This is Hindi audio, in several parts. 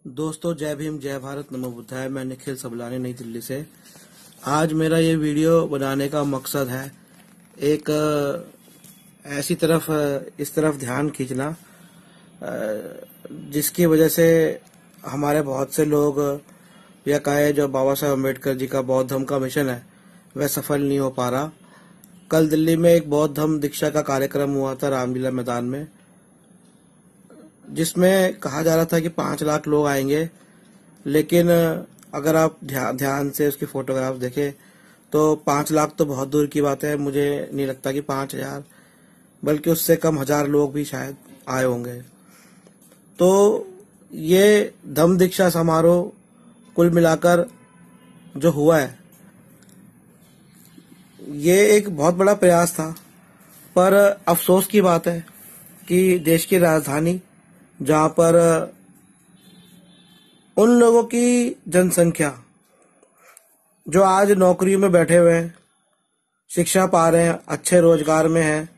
दोस्तों, जय भीम, जय भारत, नमो बुद्धाय। मैं निखिल सबलानी, नई दिल्ली से। आज मेरा ये वीडियो बनाने का मकसद है एक ऐसी तरफ इस तरफ ध्यान खींचना जिसकी वजह से हमारे बहुत से लोग या कहे जो बाबा साहब अम्बेडकर जी का बौद्ध धम्म का मिशन है वह सफल नहीं हो पा रहा। कल दिल्ली में एक बौद्ध धम्म दीक्षा का कार्यक्रम हुआ था रामलीला मैदान में, जिसमें कहा जा रहा था कि 5 लाख लोग आएंगे, लेकिन अगर आप ध्यान से उसकी फोटोग्राफ देखें तो 5 लाख तो बहुत दूर की बात है। मुझे नहीं लगता कि 5,000 बल्कि उससे कम 1,000 लोग भी शायद आए होंगे। तो ये धम्म दीक्षा समारोह कुल मिलाकर जो हुआ है ये एक बहुत बड़ा प्रयास था, पर अफसोस की बात है कि देश की राजधानी, जहां पर उन लोगों की जनसंख्या जो आज नौकरियों में बैठे हुए हैं, शिक्षा पा रहे हैं, अच्छे रोजगार में हैं,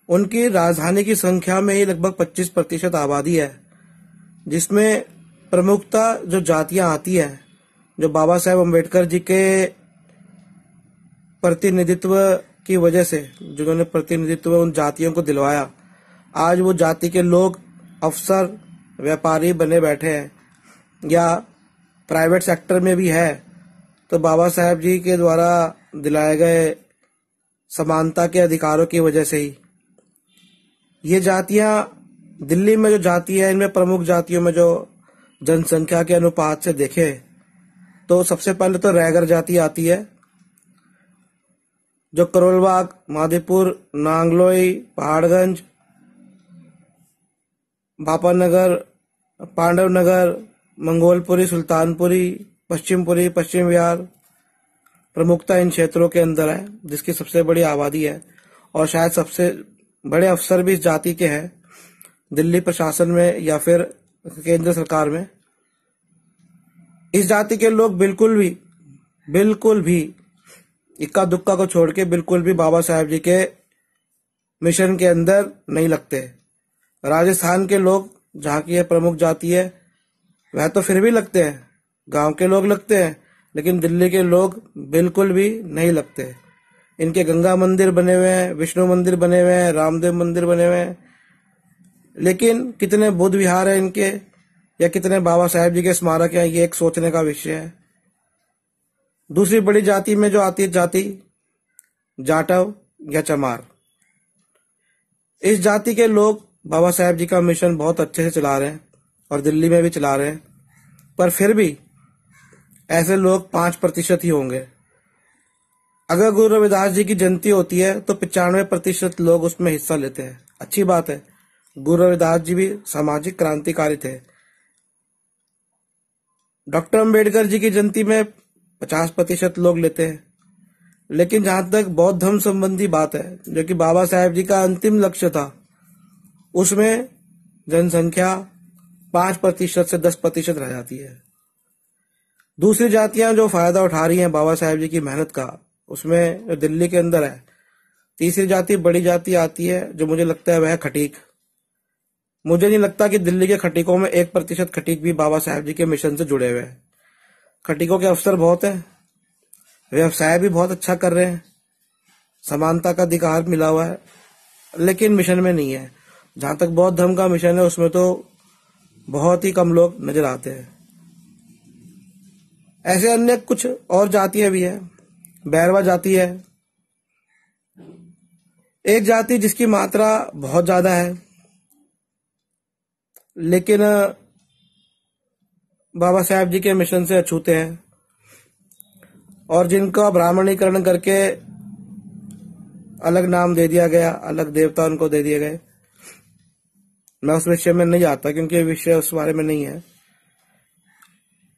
उनकी राजधानी की संख्या में ही लगभग 25% आबादी है, जिसमें प्रमुखता जो जातियां आती है, जो बाबा साहेब अम्बेडकर जी के प्रतिनिधित्व की वजह से, जिन्होंने प्रतिनिधित्व उन जातियों को दिलवाया, आज वो जाति के लोग अफसर, व्यापारी बने बैठे हैं या प्राइवेट सेक्टर में भी है, तो बाबा साहेब जी के द्वारा दिलाए गए समानता के अधिकारों की वजह से ही ये जातियां, दिल्ली में जो जाति है, इनमें प्रमुख जातियों में जो जनसंख्या के अनुपात से देखे तो सबसे पहले तो रैगर जाति आती है, जो करोलबाग, माधीपुर, नांगलोई, पहाड़गंज, बापानगर, पांडवनगर, मंगोलपुरी, सुल्तानपुरी, पश्चिमपुरी, पश्चिम विहार प्रमुखता इन क्षेत्रों के अंदर है, जिसकी सबसे बड़ी आबादी है और शायद सबसे बड़े अफसर भी इस जाति के हैं दिल्ली प्रशासन में या फिर केंद्र सरकार में। इस जाति के लोग बिल्कुल भी इक्का दुक्का को छोड़ के बिल्कुल भी बाबा साहेब जी के मिशन के अंदर नहीं लगते। राजस्थान के लोग, जहाँ की यह प्रमुख जाति है, वह तो फिर भी लगते हैं, गांव के लोग लगते हैं, लेकिन दिल्ली के लोग बिल्कुल भी नहीं लगते। इनके गंगा मंदिर बने हुए हैं, विष्णु मंदिर बने हुए हैं, रामदेव मंदिर बने हुए हैं, लेकिन कितने बुद्ध विहार है इनके या कितने बाबा साहेब जी के स्मारक हैं, ये एक सोचने का विषय है। दूसरी बड़ी जाति में जो आती है जाति जाटव या चमार, इस जाति के लोग बाबा साहेब जी का मिशन बहुत अच्छे से चला रहे हैं और दिल्ली में भी चला रहे हैं, पर फिर भी ऐसे लोग 5% ही होंगे। अगर गुरु रविदास जी की जयंती होती है तो 95% लोग उसमें हिस्सा लेते हैं। अच्छी बात है, गुरु रविदास जी भी सामाजिक क्रांतिकारी थे। डॉक्टर अम्बेडकर जी की जयंती में 50% लोग लेते हैं, लेकिन जहां तक बौद्ध धर्म संबंधी बात है, जो कि बाबा साहेब जी का अंतिम लक्ष्य था, उसमें जनसंख्या 5% से 10% रह जाती है। दूसरी जातियां जो फायदा उठा रही हैं बाबा साहेब जी की मेहनत का, उसमें जो दिल्ली के अंदर है, तीसरी जाति, बड़ी जाति आती है, जो मुझे लगता है वह है खटीक। मुझे नहीं लगता कि दिल्ली के खटीकों में 1% खटीक भी बाबा साहेब जी के मिशन से जुड़े हुए हैं। खटीकों के अफसर बहुत हैं, व्यवसाय भी बहुत अच्छा कर रहे हैं, समानता का अधिकार मिला हुआ है, लेकिन मिशन में नहीं है। जहां तक बौद्ध धर्म का मिशन है उसमें तो बहुत ही कम लोग नजर आते हैं। ऐसे अन्य कुछ और जातियां भी हैं। बैरवा जाति है, एक जाति जिसकी मात्रा बहुत ज्यादा है, लेकिन बाबा साहेब जी के मिशन से अछूते हैं और जिनका ब्राह्मणीकरण करके अलग नाम दे दिया गया, अलग देवता उनको दे दिए गए। मैं उस विषय में नहीं आता क्योंकि ये विषय उस बारे में नहीं है।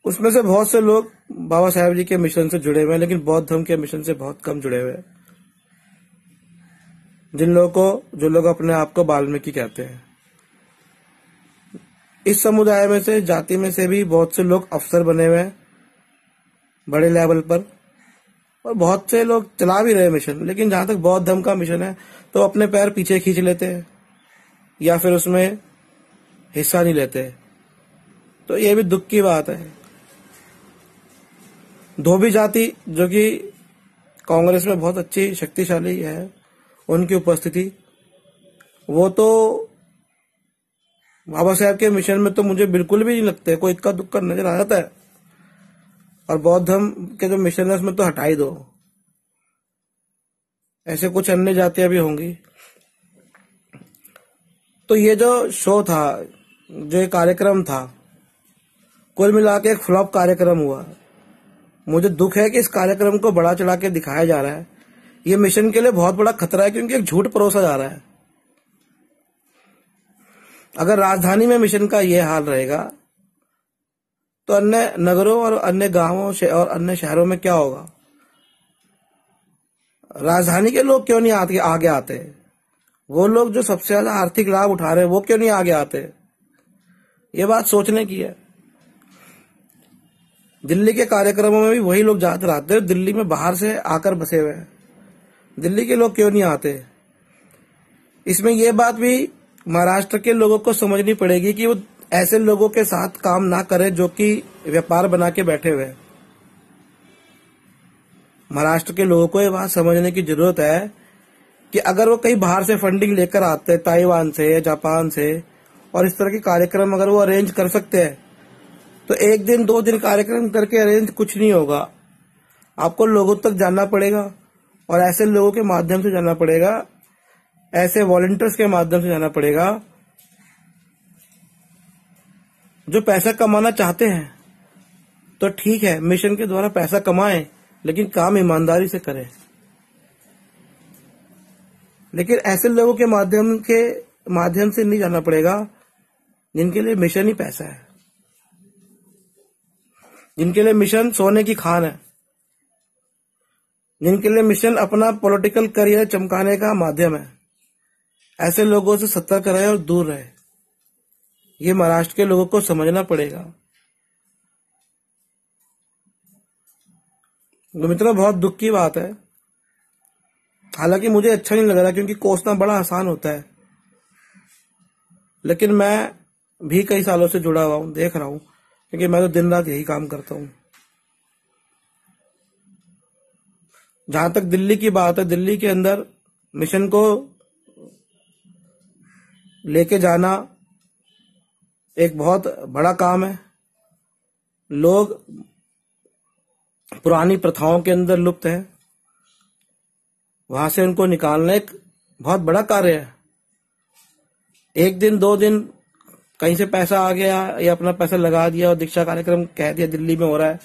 उसमें से बहुत से लोग बाबा साहेब जी के मिशन से जुड़े हुए हैं, लेकिन बौद्ध धर्म के मिशन से बहुत कम जुड़े हुए हैं। जो लोग अपने आप को वाल्मीकि कहते हैं, इस समुदाय में से, जाति में से भी बहुत से लोग अफसर बने हुए हैं बड़े लेवल पर, और बहुत से लोग चला भी रहे मिशन। लेकिन जहां तक बौद्ध धर्म का मिशन है तो अपने पैर पीछे खींच लेते हैं या फिर उसमें हिस्सा नहीं लेते। तो ये भी दुख की बात है। धोबी जाति जो कि कांग्रेस में बहुत अच्छी शक्तिशाली है, उनकी उपस्थिति, वो तो बाबा साहब के मिशन में तो मुझे बिल्कुल भी नहीं लगते, कोई इक्का दुक्का नजर आ जाता है। और बौद्ध धर्म के जो मिशन है उसमें तो हटा ही दो। ऐसे कुछ अन्य जातियां भी होंगी। तो ये जो शो था, जो ये कार्यक्रम था, कुल मिला के एक फ्लॉप कार्यक्रम हुआ। मुझे दुख है कि इस कार्यक्रम को बढ़ा चढ़ा के दिखाया जा रहा है। ये मिशन के लिए बहुत बड़ा खतरा है, क्योंकि एक झूठ परोसा जा रहा है। अगर राजधानी में मिशन का ये हाल रहेगा तो अन्य नगरों और अन्य गांवों और अन्य शहरों में क्या होगा? राजधानी के लोग क्यों नहीं आगे आते? वो लोग जो सबसे ज्यादा आर्थिक लाभ उठा रहे हैं, वो क्यों नहीं आगे आते? ये बात सोचने की है। दिल्ली के कार्यक्रमों में भी वही लोग ज्यादातर आते हैं, दिल्ली में बाहर से आकर बसे हुए हैं। दिल्ली के लोग क्यों नहीं आते? इसमें यह बात भी महाराष्ट्र के लोगों को समझनी पड़ेगी कि वो ऐसे लोगों के साथ काम ना करें जो कि व्यापार बना के बैठे हुए हैं। महाराष्ट्र के लोगों को ये बात समझने की जरूरत है कि अगर वो कहीं बाहर से फंडिंग लेकर आते हैं, ताइवान से या जापान से, और इस तरह के कार्यक्रम अगर वो अरेंज कर सकते हैं, तो 1 दिन 2 दिन कार्यक्रम करके अरेंज कुछ नहीं होगा। आपको लोगों तक जाना पड़ेगा, और ऐसे लोगों के माध्यम से जाना पड़ेगा, ऐसे वॉलंटियर्स के माध्यम से जाना पड़ेगा जो पैसा कमाना चाहते हैं। तो ठीक है, मिशन के द्वारा पैसा कमाएं, लेकिन काम ईमानदारी से करें। लेकिन ऐसे लोगों के माध्यम से नहीं जाना पड़ेगा जिनके लिए मिशन ही पैसा है, जिनके लिए मिशन सोने की खान है, जिनके लिए मिशन अपना पॉलिटिकल करियर चमकाने का माध्यम है। ऐसे लोगों से सतर्क रहे और दूर रहे। ये महाराष्ट्र के लोगों को समझना पड़ेगा। तो मित्रों, बहुत दुख की बात है। हालांकि मुझे अच्छा नहीं लग रहा, क्योंकि कोसना बड़ा आसान होता है, लेकिन मैं भी कई सालों से जुड़ा हुआ हूं, देख रहा हूं, क्योंकि मैं तो दिन रात यही काम करता हूं। जहां तक दिल्ली की बात है, दिल्ली के अंदर मिशन को लेके जाना एक बहुत बड़ा काम है। लोग पुरानी प्रथाओं के अंदर लुप्त हैं, वहां से उनको निकालना एक बहुत बड़ा कार्य है। 1 दिन 2 दिन कहीं से पैसा आ गया या अपना पैसा लगा दिया और दीक्षा कार्यक्रम कह दिया दिल्ली में हो रहा है,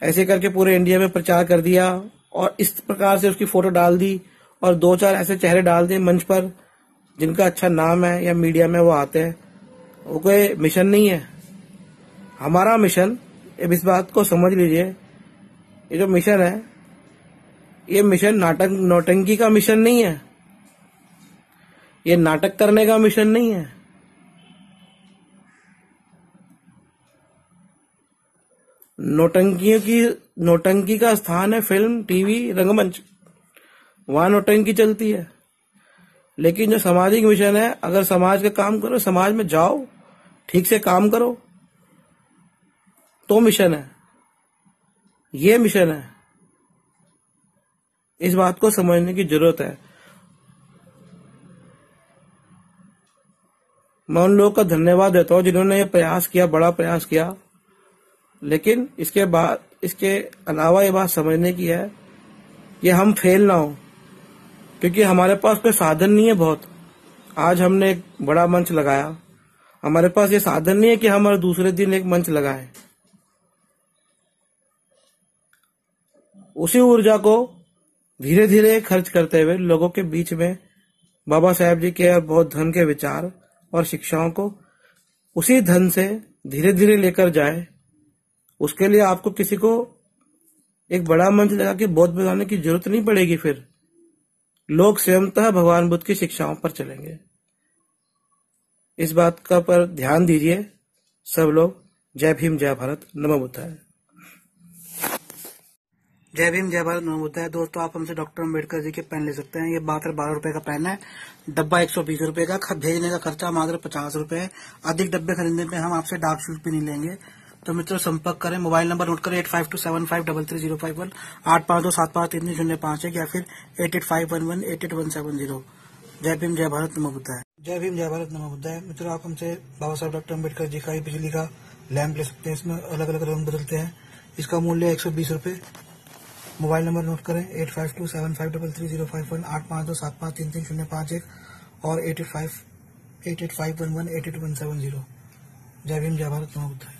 ऐसे करके पूरे इंडिया में प्रचार कर दिया, और इस प्रकार से उसकी फोटो डाल दी, और 2-4 ऐसे चेहरे डाल दिए मंच पर जिनका अच्छा नाम है या मीडिया में वो आते हैं। वो कोई मिशन नहीं है। हमारा मिशन, अब इस बात को समझ लीजिए, ये जो मिशन है, ये मिशन नौटंकी का मिशन नहीं है, ये नाटक करने का मिशन नहीं है। नौटंकी का स्थान है फिल्म, टीवी, रंगमंच, वहां नौटंकी चलती है। लेकिन जो सामाजिक मिशन है, अगर समाज का काम करो, समाज में जाओ, ठीक से काम करो, तो मिशन है, ये मिशन है। इस बात को समझने की जरूरत है। मैं उन लोगों का धन्यवाद देता हूं जिन्होंने ये प्रयास किया, बड़ा प्रयास किया, लेकिन इसके अलावा ये बात समझने की है कि हम फेल ना हो, क्योंकि हमारे पास कोई साधन नहीं है बहुत। आज हमने एक बड़ा मंच लगाया, हमारे पास ये साधन नहीं है कि हम हर दूसरे दिन एक मंच लगाएं। उसी ऊर्जा को धीरे धीरे खर्च करते हुए लोगों के बीच में बाबा साहेब जी के और बौद्ध धर्म के विचार और शिक्षाओं को उसी धन से धीरे धीरे लेकर जाए, उसके लिए आपको किसी को एक बड़ा मंच लगा के बौद्ध बनाने की जरूरत नहीं पड़ेगी। फिर लोग स्वयंतः भगवान बुद्ध की शिक्षाओं पर चलेंगे। इस बात का पर ध्यान दीजिए सब लोग। जय भीम, जय भारत, नमो बुद्धाय। जय भीम जय भारत नमो बुद्धाय। दोस्तों, आप हमसे डॉक्टर अम्बेडकर जी के पेन ले सकते हैं। ये मात्र 12 रुपए का पेन है। डब्बा 120 रुपए का, भेजने का खर्चा मात्र 50 रुपए है। अधिक डब्बे खरीदने पे हम आपसे डाक शुल्क भी नहीं लेंगे। तो मित्रों, संपर्क करें। मोबाइल नंबर नोट करें 8527533051, 8527533051 या फिर 8851188170। जय भीम जय भारत नमो बुद्धाय। जय भीम जय भारत नमो बुद्धाय। मित्रों, आप हमसे बाबा साहब डॉक्टर अम्बेडकर जी का ही बिजली का लैंप ले सकते हैं। इसमें अलग अलग रंग बदलते हैं। इसका मूल्य 120 रुपए। मोबाइल नंबर नोट करें 8527533051, 8527533051 और 88588511887170। जय भीम जय भारत नमो बुद्धाय।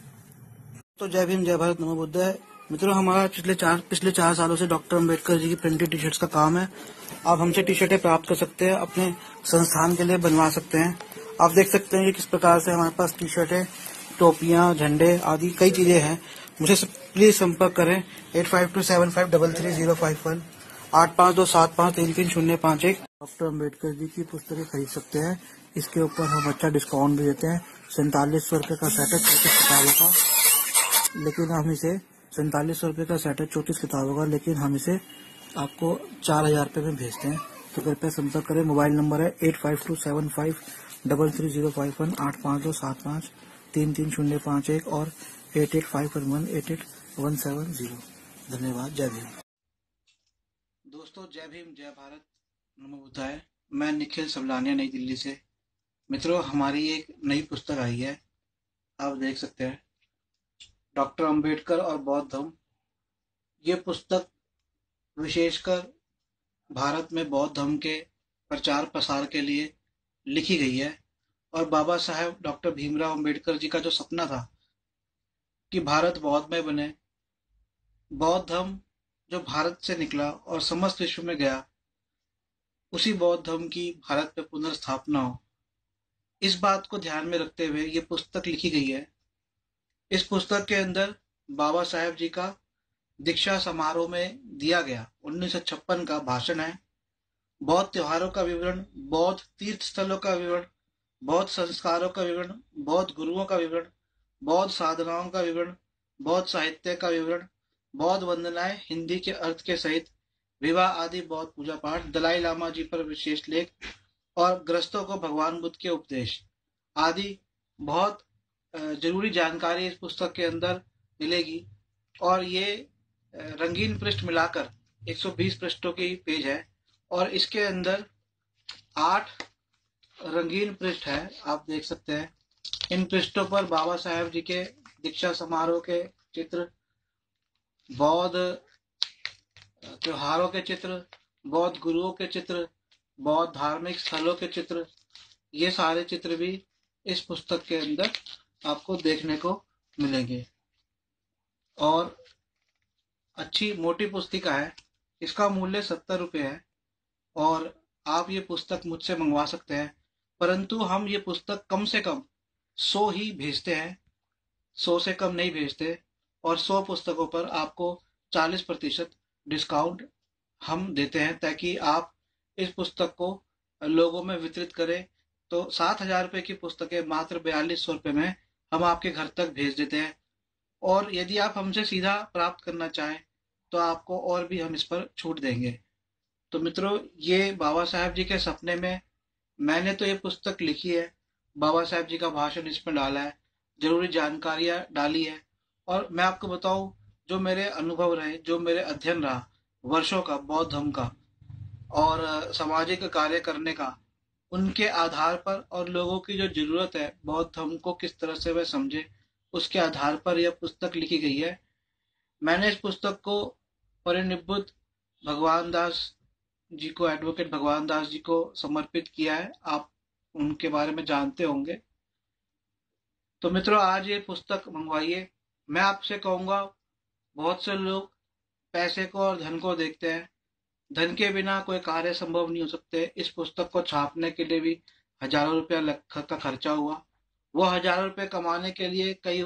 तो जय भीम जय भारत नमो बुद्धाय। मित्रों, हमारा पिछले 4 सालों से डॉक्टर अम्बेडकर जी की प्रिंटेड टी शर्ट्स का काम है। आप हमसे टी शर्टें प्राप्त कर सकते हैं, अपने संस्थान के लिए बनवा सकते हैं। आप देख सकते हैं कि किस प्रकार से हमारे पास टी शर्टें, टोपियां, झंडे आदि कई चीजें हैं। मुझे प्लीज संपर्क करें 8527533051, 8527533051। डॉक्टर अम्बेडकर जी की पुस्तकें खरीद सकते हैं। इसके ऊपर हम अच्छा डिस्काउंट भी देते हैं। 4700 का सेट है 34 किताबों का, लेकिन हम इसे 4700 का सेट है 34 किताबों का, लेकिन हम इसे आपको 4000 रुपये में भेजते हैं। तो कृपया संपर्क करें। मोबाइल नंबर है 8527533051, 8527533051 और 8851188170। धन्यवाद। जय भीम। दोस्तों, जय भीम जय भारत नमो बुद्धाय। मैं निखिल सबलानिया, नई दिल्ली से। मित्रों, हमारी एक नई पुस्तक आई है, आप देख सकते हैं, डॉक्टर अम्बेडकर और बौद्ध धर्म। ये पुस्तक विशेषकर भारत में बौद्ध धर्म के प्रचार प्रसार के लिए लिखी गई है। और बाबा साहेब डॉक्टर भीमराव अम्बेडकर जी का जो सपना था कि भारत बौद्धमय बने, बौद्ध धर्म जो भारत से निकला और समस्त विश्व में गया, उसी बौद्ध धर्म की भारत में पुनर्स्थापना हो, इस बात को ध्यान में रखते हुए ये पुस्तक लिखी गई है। इस पुस्तक के अंदर बाबा साहेब जी का दीक्षा समारोह में दिया गया 1956 का भाषण है। बौद्ध त्योहारों का विवरण, बौद्ध तीर्थ स्थलों का विवरण, बौद्ध संस्कारों का विवरण, बौद्ध गुरुओं का विवरण, बौद्ध साधनाओं का विवरण, बौद्ध साहित्य का विवरण, बौद्ध वंदनाएं हिंदी के अर्थ के सहित, विवाह आदि बौद्ध पूजा पाठ, दलाई लामा जी पर विशेष लेख और ग्रस्तों को भगवान बुद्ध के उपदेश आदि बहुत जरूरी जानकारी इस पुस्तक के अंदर मिलेगी। और ये रंगीन पृष्ठ मिलाकर 120 पृष्ठों की पेज है और इसके अंदर 8 रंगीन पृष्ठ है, आप देख सकते हैं। इन पृष्ठों पर बाबा साहेब जी के दीक्षा समारोह के चित्र, बौद्ध त्योहारों के चित्र, बौद्ध गुरुओं के चित्र, बौद्ध धार्मिक स्थलों के चित्र, ये सारे चित्र भी इस पुस्तक के अंदर आपको देखने को मिलेंगे। और अच्छी मोटी पुस्तिका है। इसका मूल्य 70 रुपये है और आप ये पुस्तक मुझसे मंगवा सकते हैं, परंतु हम ये पुस्तक कम से कम 100 ही भेजते हैं, 100 से कम नहीं भेजते। और 100 पुस्तकों पर आपको 40% डिस्काउंट हम देते हैं, ताकि आप इस पुस्तक को लोगों में वितरित करें। तो 7000 रुपये की पुस्तकें मात्र 4200 रुपये में हम आपके घर तक भेज देते हैं। और यदि आप हमसे सीधा प्राप्त करना चाहें तो आपको और भी हम इस पर छूट देंगे। तो मित्रों, ये बाबा साहेब जी के सपने में मैंने तो ये पुस्तक लिखी है, बाबा साहेब जी का भाषण इसमें डाला है, जरूरी जानकारियां डाली है। और मैं आपको बताऊं, जो मेरे अनुभव रहे, जो मेरे अध्ययन रहा वर्षों का बौद्ध धर्म का और सामाजिक कार्य करने का, उनके आधार पर और लोगों की जो जरूरत है बौद्ध धर्म को किस तरह से वह समझे, उसके आधार पर यह पुस्तक लिखी गई है। मैंने इस पुस्तक को परिनिब्बुत भगवान दास जी को, एडवोकेट भगवान दास जी को समर्पित किया है। आप उनके बारे में जानते होंगे। तो मित्रों, आज ये पुस्तक मंगवाइए। मैं आपसे कहूँगा, बहुत से लोग पैसे को और धन को देखते हैं। धन के बिना कोई कार्य संभव नहीं हो सकते। इस पुस्तक को छापने के लिए भी हजारों रुपया का खर्चा हुआ। वो हजारों रुपये कमाने के लिए कई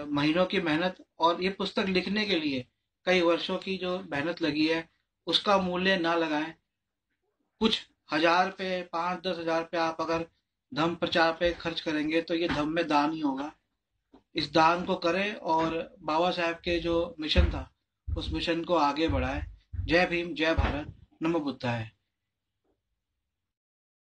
महीनों की मेहनत और ये पुस्तक लिखने के लिए कई वर्षों की जो मेहनत लगी है, उसका मूल्य ना लगाएं। कुछ हजार पे, 5-10 हजार पे आप अगर धर्म प्रचार पे खर्च करेंगे तो ये धर्म में दान ही होगा। इस दान को करें और बाबा साहेब के जो मिशन था उस मिशन को आगे बढ़ाए। जय भीम, जय भारत, नमो बुद्धाय।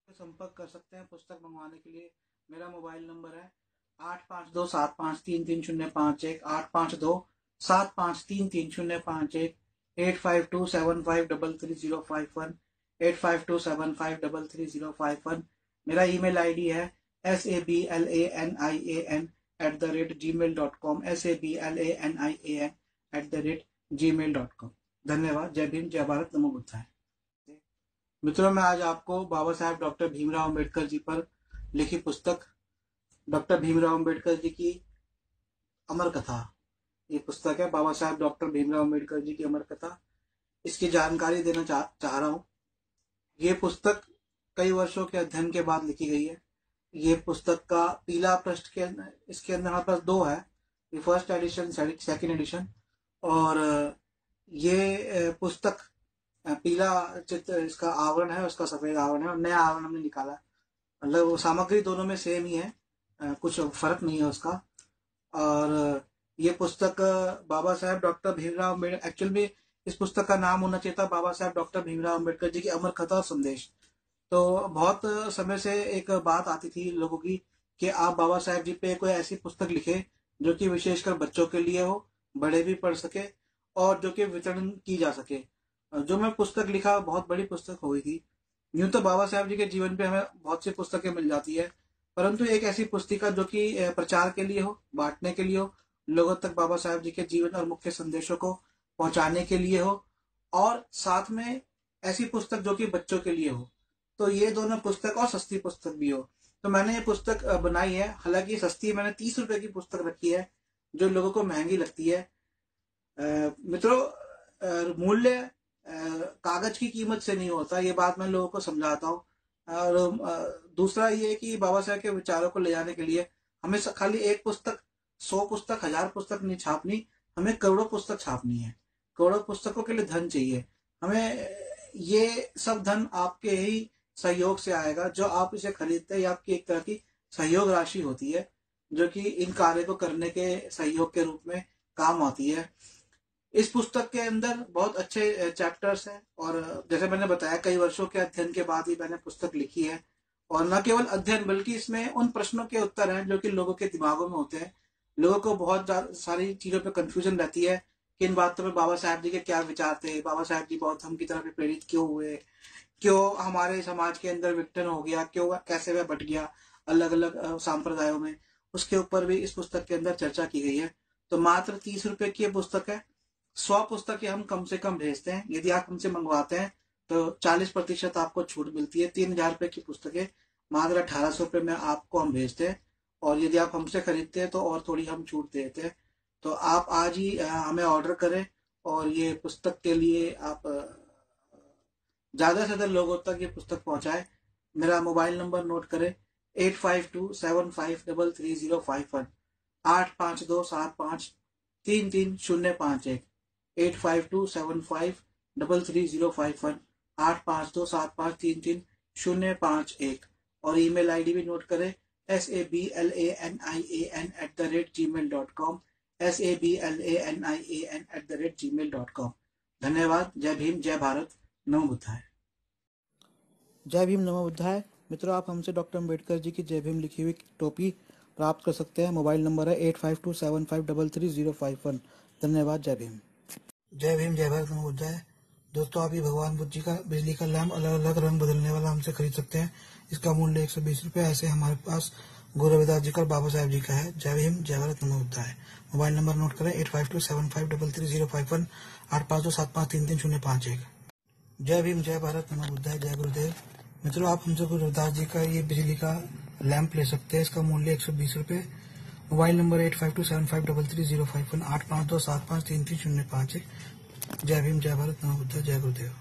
संपर्क कर सकते हैं पुस्तक मंगवाने के लिए। मेरा मोबाइल नंबर है 8527533051, 8527533051, 8527533051, 8527533051। मेरा ईमेल आईडी है sablanIan@gmail.com, sablanIan@gmail.com। धन्यवाद। जय भीम, जय भारत, नमो बुद्धाय। मित्रों, मैं आज आपको बाबा साहेब डॉक्टर भीमराव अम्बेडकर जी पर लिखी पुस्तक डॉक्टर भीमराव अम्बेडकर जी की अमर कथा, ये पुस्तक है बाबा साहेब डॉक्टर भीमराव अम्बेडकर जी की अमर कथा, इसकी जानकारी देना चाह रहा हूँ। ये पुस्तक कई वर्षों के अध्ययन के बाद लिखी गई है। ये पुस्तक का पीला पृष्ठ के इसके अंदर हमारे पास दो है, ये फर्स्ट एडिशन, सेकंड एडिशन। और ये पुस्तक पीला चित्र इसका आवरण है, उसका सफेद आवरण है, और नया आवरण हमने निकाला। मतलब सामग्री दोनों में सेम ही है, कुछ फर्क नहीं है उसका। और ये पुस्तक बाबा साहेब डॉक्टर भीमराव अम्बेडकर, एक्चुअल में इस पुस्तक का नाम होना चाहिए था बाबा साहेब डॉक्टर भीमराव अम्बेडकर जी की अमर कथा और संदेश। तो बहुत समय से एक बात आती थी लोगों की कि आप बाबा साहेब जी पे कोई ऐसी पुस्तक लिखे जो कि विशेषकर बच्चों के लिए हो, बड़े भी पढ़ सके, और जो कि वितरण की जा सके। जो मैं पुस्तक लिखा बहुत बड़ी पुस्तक हो गई थी। यूं तो बाबा साहेब जी के जीवन पे हमें बहुत सी पुस्तकें मिल जाती है, परंतु एक ऐसी पुस्तिका जो कि प्रचार के लिए हो, बांटने के लिए हो, लोगों तक बाबा साहेब जी के जीवन और मुख्य संदेशों को पहुंचाने के लिए हो, और साथ में ऐसी पुस्तक जो कि बच्चों के लिए हो। तो ये दोनों पुस्तक, और सस्ती पुस्तक भी हो। तो मैंने ये पुस्तक बनाई है। हालांकि सस्ती मैंने 30 रुपए की पुस्तक रखी है, जो लोगों को महंगी लगती है। मित्रों, मूल्य कागज की कीमत से नहीं होता, ये बात मैं लोगों को समझाता हूँ। और दूसरा ये कि बाबा साहेब के विचारों को ले जाने के लिए हमें खाली एक पुस्तक, 100 पुस्तक, 1000 पुस्तक नहीं छापनी, हमें करोड़ों पुस्तक छापनी है। करोड़ों पुस्तकों के लिए धन चाहिए हमें। ये सब धन आपके ही सहयोग से आएगा। जो आप इसे खरीदते हैं, आपकी एक तरह की सहयोग राशि होती है, जो कि इन कार्य को करने के सहयोग के रूप में काम आती है। इस पुस्तक के अंदर बहुत अच्छे चैप्टर्स हैं, और जैसे मैंने बताया कई वर्षों के अध्ययन के बाद ही मैंने पुस्तक लिखी है। और न केवल अध्ययन, बल्कि इसमें उन प्रश्नों के उत्तर हैं जो कि लोगों के दिमागों में होते हैं। लोगों को बहुत सारी चीजों पे कंफ्यूजन रहती है कि इन बातों में बाबा साहेब जी के क्या विचार थे, बाबा साहेब जी बौद्ध धर्म की तरफ प्रेरित क्यों हुए, क्यों हमारे समाज के अंदर विघटन हो गया, क्यों कैसे वह बट गया अलग अलग सांप्रदायों में। उसके ऊपर भी इस पुस्तक के अंदर चर्चा की गई है। तो मात्र 30 रुपए की पुस्तक है। 100 पुस्तकें हम कम से कम भेजते हैं। यदि आप हमसे मंगवाते हैं तो 40% आपको छूट मिलती है। 3000 रुपए की पुस्तकें मात्र 1800 रुपए में आपको हम भेजते हैं, और यदि आप हमसे खरीदते हैं तो और थोड़ी हम छूट देते हैं। तो आप आज ही हमें ऑर्डर करें, और ये पुस्तक के लिए आप ज्यादा से ज्यादा लोगों तक ये पुस्तक पहुंचाए। मेरा मोबाइल नंबर नोट करें 8527533051, 8527533051, 8527533051, 8527533051। और ईमेल आईडी भी नोट करें sablanIan@gmail.com, sablanIan@gmail.com। धन्यवाद। जय भीम, जय भारत, नमो बुद्धाय। जय भीम, नमो बुद्धाय। मित्रों, आप हमसे डॉक्टर अम्बेडकर जी की जय भीम लिखी हुई टोपी प्राप्त कर सकते हैं। मोबाइल नंबर है 8527533051। धन्यवाद। जय भीम। जय भीम, जय भारत, नमो बुद्धाय। दोस्तों, आप ये भगवान बुद्ध जी का बिजली का लैम्प अलग अलग रंग बदलने वाला हमसे खरीद सकते हैं। इसका मूल्य 120 रुपए। ऐसे हमारे पास गुरु रविदास जी का, बाबा साहेब जी का है। जय भीम, जय भारत, नमो बुद्धाय। मोबाइल नंबर नोट करें 8527533051, 8527533051। जय भीम, जय भारत, नमो बुद्धाय, जय गुरुदेव। मित्रों, आप हमसे गुरु रविदास जी का ये बिजली का लैंप ले सकते हैं। इसका मूल्य 120 रुपए। Mobile number 8527533051, 8527533051। जय भीम, जय भारत, नमो बुद्धाय, जय गुरुदेव।